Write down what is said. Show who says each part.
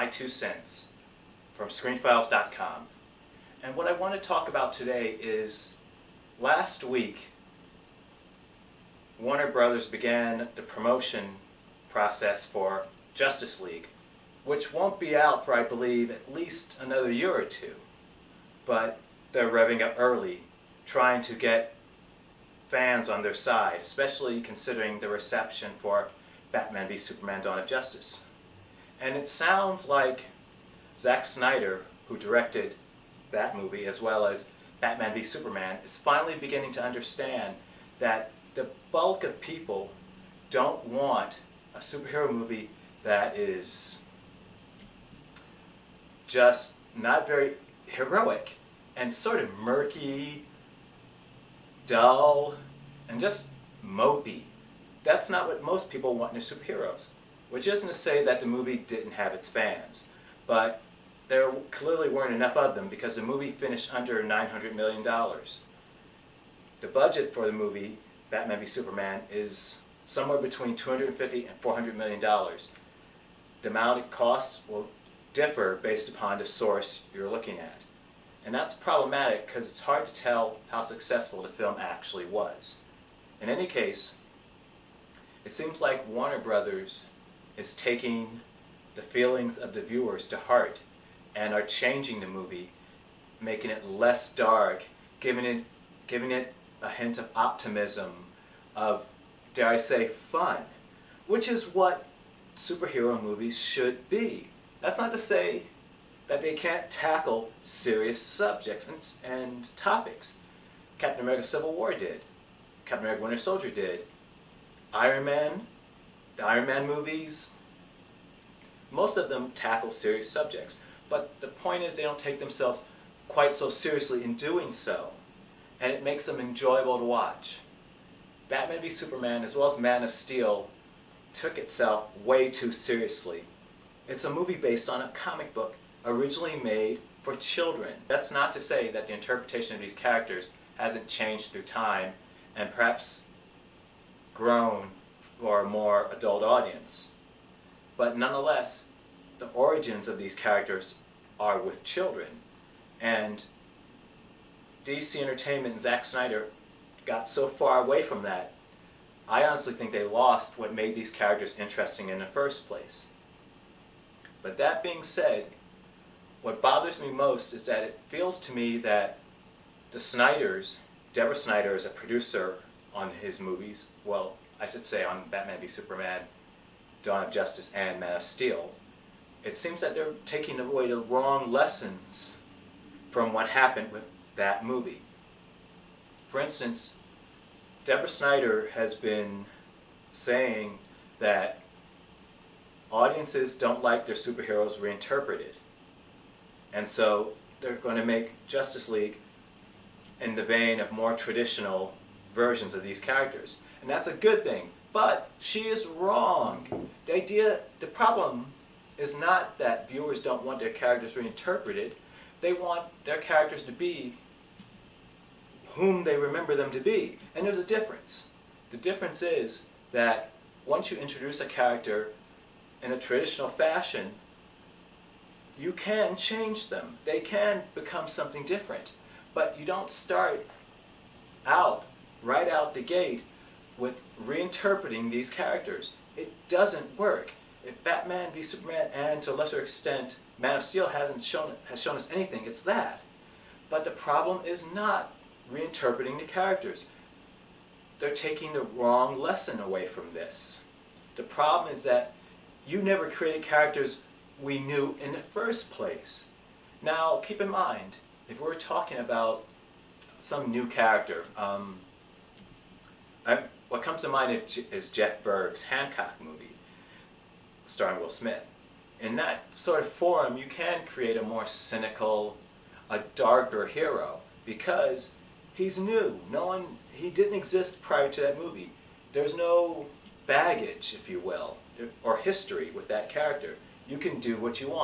Speaker 1: my 2 cents from screenfiles.com. And what I want to talk about today is last week Warner Brothers began the promotion process for Justice League, which won't be out for, I believe, at least another year or two. But they're revving up early, trying to get fans on their side, especially considering the reception for Batman v Superman: Dawn of Justice. And it sounds like Zack Snyder, who directed that movie as well as Batman v Superman, is finally beginning to understand that the bulk of people don't want a superhero movie that is just not very heroic and sort of murky, dull, and just mopey. That's not what most people want in their superheroes. Which isn't to say that the movie didn't have its fans, but there clearly weren't enough of them because the movie finished under $900 million. The budget for the movie, Batman v Superman, is somewhere between $250 and $400 million. The amount it costs will differ based upon the source you're looking at. And that's problematic because it's hard to tell how successful the film actually was. In any case, it seems like Warner Brothers is taking the feelings of the viewers to heart and are changing the movie, making it less dark, giving it a hint of optimism, of, dare I say, fun, which is what superhero movies should be. That's not to say that they can't tackle serious subjects and topics. Captain America Civil War did. Captain America Winter Soldier did. Iron Man, the Iron Man movies, most of them tackle serious subjects. But the point is they don't take themselves quite so seriously in doing so. And it makes them enjoyable to watch. Batman v Superman, as well as Man of Steel, took itself way too seriously. It's a movie based on a comic book originally made for children. That's not to say that the interpretation of these characters hasn't changed through time and perhaps grown for a more adult audience. But nonetheless, the origins of these characters are with children. And DC Entertainment and Zack Snyder got so far away from that, I honestly think they lost what made these characters interesting in the first place. But that being said, what bothers me most is that it feels to me that the Snyders, Deborah Snyder is a producer on his movies, well, I should say on Batman v Superman, Dawn of Justice, and Man of Steel. It seems that they're taking away the wrong lessons from what happened with that movie. For instance, Deborah Snyder has been saying that audiences don't like their superheroes reinterpreted. And so they're going to make Justice League in the vein of more traditional versions of these characters. And that's a good thing. But she is wrong. The problem is not that viewers don't want their characters reinterpreted. They want their characters to be whom they remember them to be. And there's a difference. The difference is that once you introduce a character in a traditional fashion, you can change them. They can become something different. But you don't start out, right out the gate, with reinterpreting these characters. It doesn't work. If Batman v Superman, and to a lesser extent Man of Steel, has shown us anything, it's that. But the problem is not reinterpreting the characters. They're taking the wrong lesson away from this. The problem is that you never created characters we knew in the first place. Now, keep in mind, if we're talking about some new character, what comes to mind is Jeff Berg's Hancock movie, starring Will Smith. In that sort of forum, you can create a more cynical, a darker hero, because he's new. He didn't exist prior to that movie. There's no baggage, if you will, or history with that character. You can do what you want.